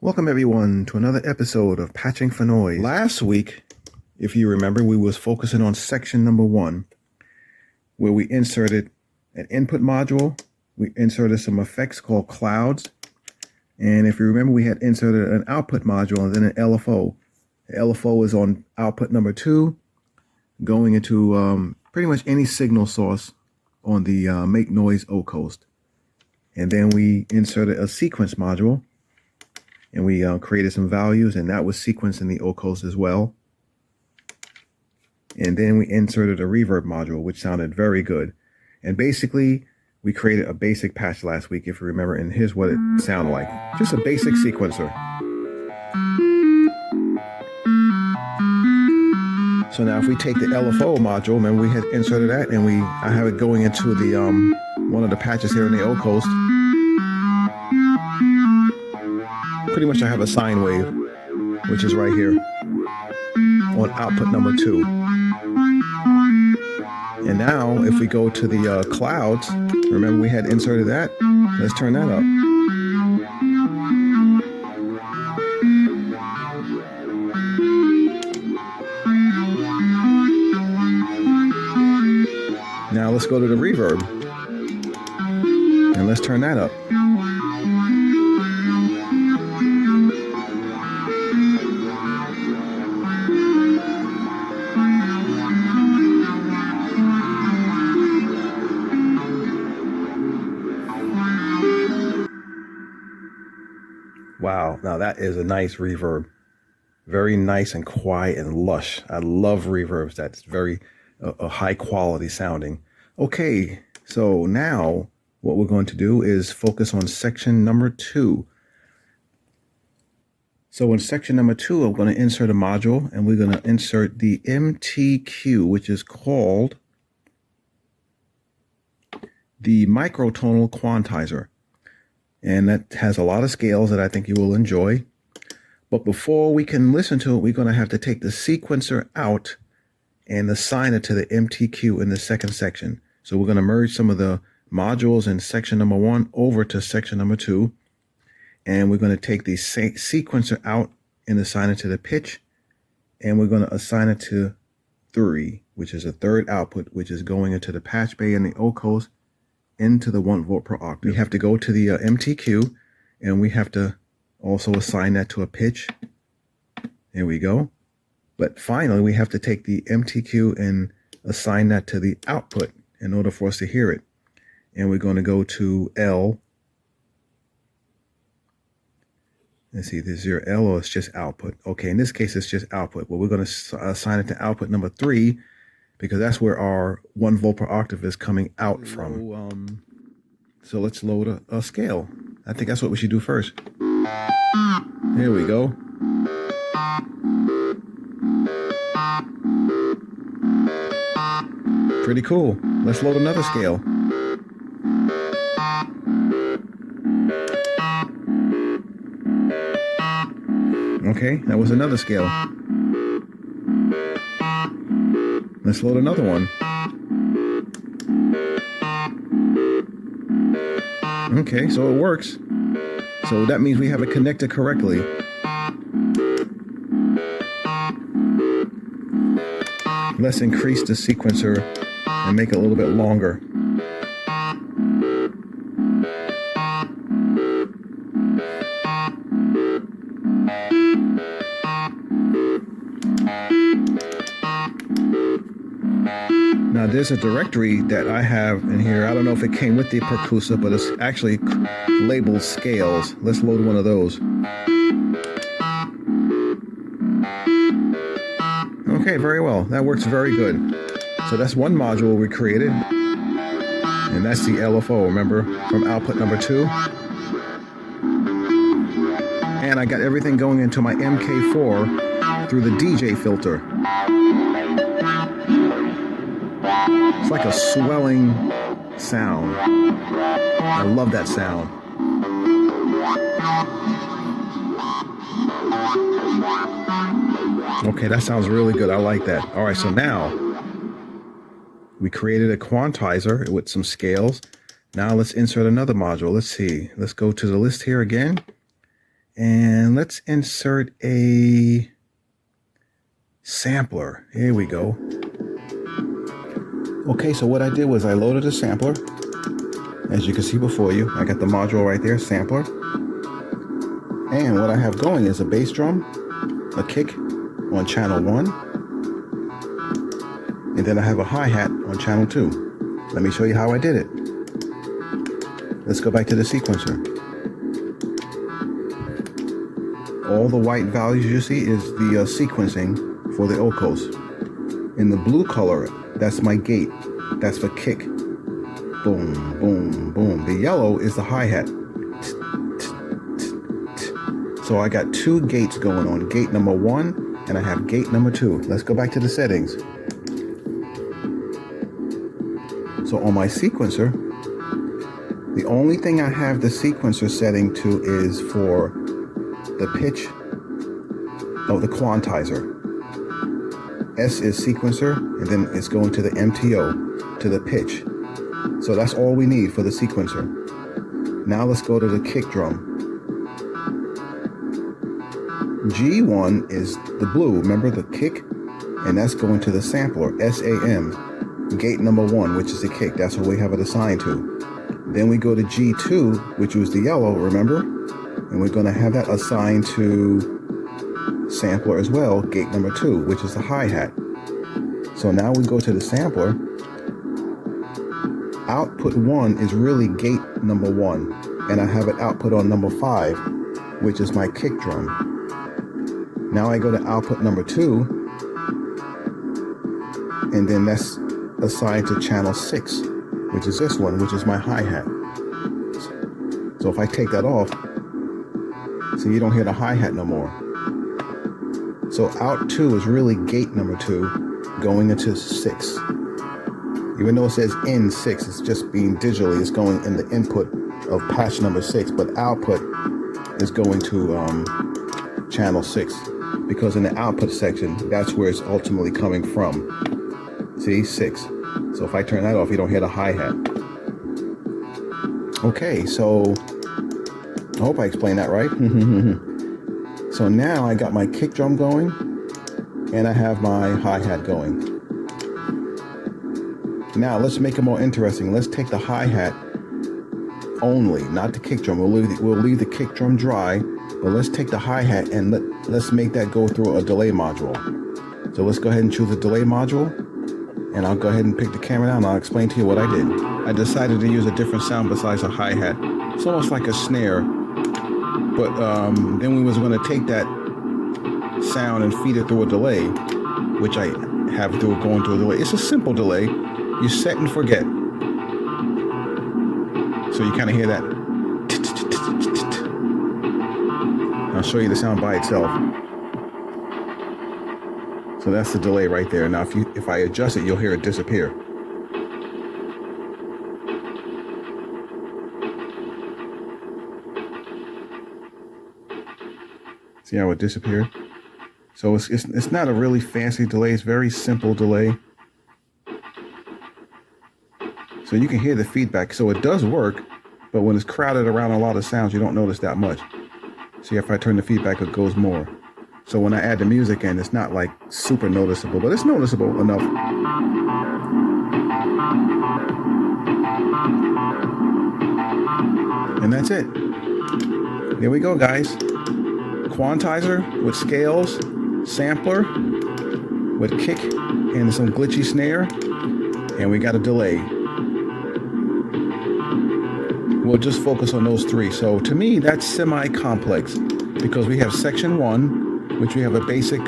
Welcome everyone to another episode of Patching for Noise. Last week, if you remember, we was focusing on section number 1, where we inserted an input module, we inserted some effects called clouds, and if you remember, we had inserted an output module and then an LFO. The LFO is on output number 2, going into pretty much any signal source on the Make Noise O-Coast. And then we inserted a sequence module, and we created some values, and that was sequenced in the O-Coast as well. And then we inserted a reverb module, which sounded very good. And basically, we created a basic patch last week, if you remember, and here's what it sounded like. Just a basic sequencer. So now if we take the LFO module, remember we had inserted that, and I have it going into the one of the patches here in the O-Coast. Pretty much I have a sine wave, which is right here on output number 2. And now if we go to the clouds, remember we had inserted that. Let's turn that up. Now let's go to the reverb, and let's turn that up. Wow, now that is a nice reverb. Very nice and quiet and lush. I love reverbs. That's very high quality sounding. Okay, so now what we're going to do is focus on section number 2. So in section number 2, I'm going to insert a module, and we're going to insert the MTQ, which is called the microtonal quantizer. And that has a lot of scales that I think you will enjoy. But before we can listen to it, we're going to have to take the sequencer out and assign it to the MTQ in the second section. So we're going to merge some of the modules in section number 1 over to section number 2. And we're going to take the sequencer out and assign it to the pitch. And we're going to assign it to 3, which is a third output, which is going into the patch bay and the O-Coast into the 1 volt per octave. We have to go to the MTQ, and we have to also assign that to a pitch. There we go. But finally, we have to take the MTQ and assign that to the output in order for us to hear it. And we're going to go to L. Let's see, is there L or it's just output? Okay, in this case, it's just output. Well, we're going to assign it to output number 3, because that's where our 1 volt per octave is coming out from. So let's load a scale. I think that's what we should do first. There we go. Pretty cool. Let's load another scale. Okay, that was another scale. Let's load another one. Okay, so it works. So that means we have it connected correctly. Let's increase the sequencer and make it a little bit longer. Now there's a directory that I have in here. I don't know if it came with the Percussa, but it's actually labeled scales. Let's load one of those. Okay, very well. That works very good. So that's one module we created. And that's the LFO, remember, from output number 2. And I got everything going into my MK4 through the DJ filter. It's like a swelling sound. I love that sound. Okay, that sounds really good. I like that. All right, so now we created a quantizer with some scales. Now let's insert another module. Let's see. Let's go to the list here again. And let's insert a sampler. Here we go. Okay, so what I did was I loaded a sampler. As you can see before you, I got the module right there, sampler. And what I have going is a bass drum, a kick on channel 1, and then I have a hi-hat on channel 2. Let me show you how I did it. Let's go back to the sequencer. All the white values you see is the sequencing for the Ocos. In the blue color, that's my gate. That's for kick. Boom, boom, boom. The yellow is the hi-hat. So I got 2 gates going on. Gate number 1, and I have gate number 2. Let's go back to the settings. So on my sequencer, the only thing I have the sequencer setting to is for the pitch of the quantizer. S is sequencer, and then it's going to the MTO, to the pitch. So that's all we need for the sequencer. Now let's go to the kick drum. G1 is the blue, remember the kick? And that's going to the sampler, SAM, gate number 1, which is the kick. That's what we have it assigned to. Then we go to G2, which was the yellow, remember? And we're going to have that assigned to sampler as well, gate number 2, which is the hi-hat. So now we go to the sampler. Output 1 is really gate number 1, and I have it output on number 5, which is my kick drum. Now I go to output number 2, and then that's assigned to channel 6, which is this one, which is my hi-hat. So if I take that off, so you don't hear the hi-hat no more. So out 2 is really gate number 2 going into 6. Even though it says in 6, it's just being digitally, it's going in the input of patch number 6, but output is going to channel 6, because in the output section, that's where it's ultimately coming from. See, 6. So if I turn that off, you don't hear the hi-hat. Okay, so I hope I explained that right. So now I got my kick drum going, and I have my hi-hat going. Now let's make it more interesting. Let's take the hi-hat only, not the kick drum. We'll leave the kick drum dry, but let's take the hi-hat and let's make that go through a delay module. So let's go ahead and choose a delay module, and I'll go ahead and pick the camera down and I'll explain to you what I did. I decided to use a different sound besides a hi-hat. It's almost like a snare, but then we was going to take that sound and feed it through a delay, which I have through going through a delay. It's a simple delay. You set and forget. So you kind of hear that. I'll show you the sound by itself. So that's the delay right there. Now if I adjust it, you'll hear it disappear. See how it disappeared? So it's not a really fancy delay. It's very simple delay. So you can hear the feedback. So it does work, but when it's crowded around a lot of sounds, you don't notice that much. See, if I turn the feedback, it goes more. So when I add the music in, it's not like super noticeable, but it's noticeable enough. And that's it. There we go, guys. Quantizer with scales, sampler with kick and some glitchy snare, and we got a delay. We'll just focus on those three. So to me, that's semi-complex because we have section 1, which we have a basic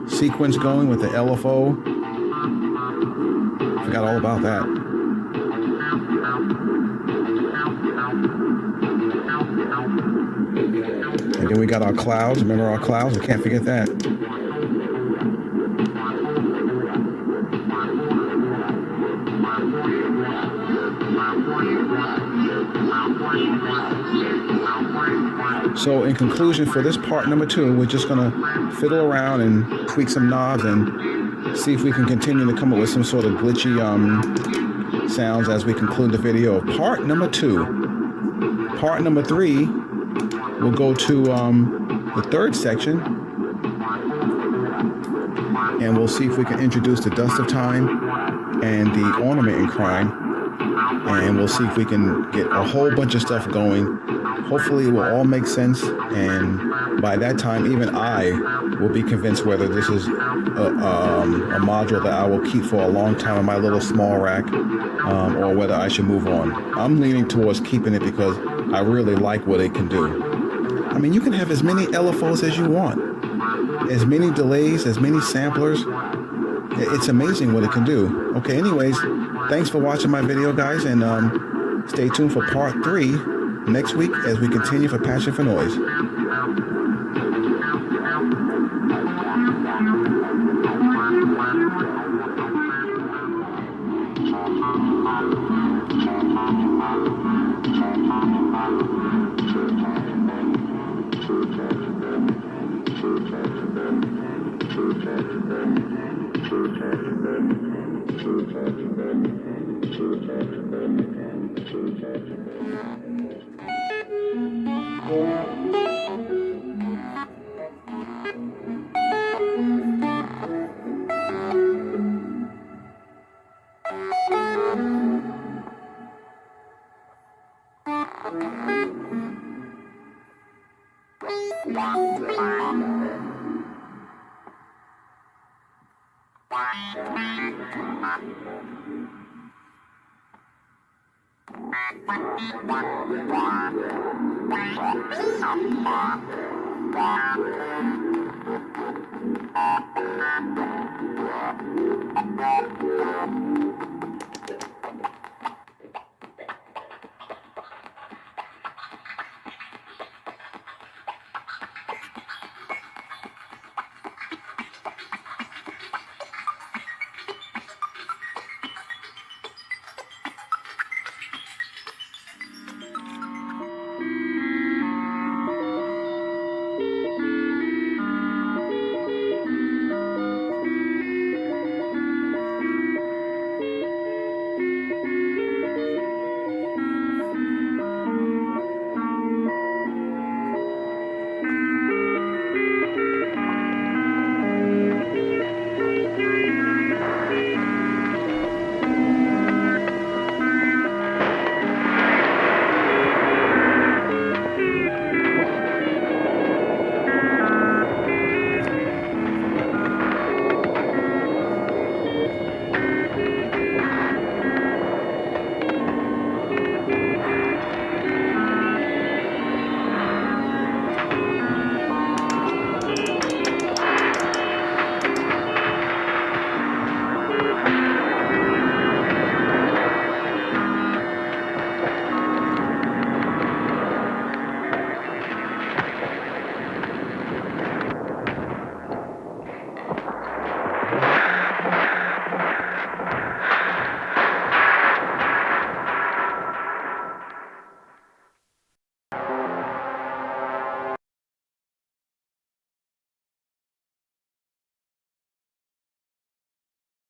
sequence going with the LFO. Forgot all about that. And then we got our clouds. Remember our clouds? We can't forget that. So in conclusion, for this part number 2, we're just going to fiddle around and tweak some knobs and see if we can continue to come up with some sort of glitchy sounds as we conclude the video of part number 2. Part number 3, we'll go to the third section, and we'll see if we can introduce the dust of time and the ornament in crime, and we'll see if we can get a whole bunch of stuff going. Hopefully it will all make sense, and by that time even I will be convinced whether this is a module that I will keep for a long time in my little small rack, or whether I should move on. I'm leaning towards keeping it because I really like what it can do. I mean, you can have as many LFOs as you want, as many delays, as many samplers. It's amazing what it can do. Okay, anyways, thanks for watching my video, guys, and stay tuned for part 3 next week as we continue for Passion for Noise.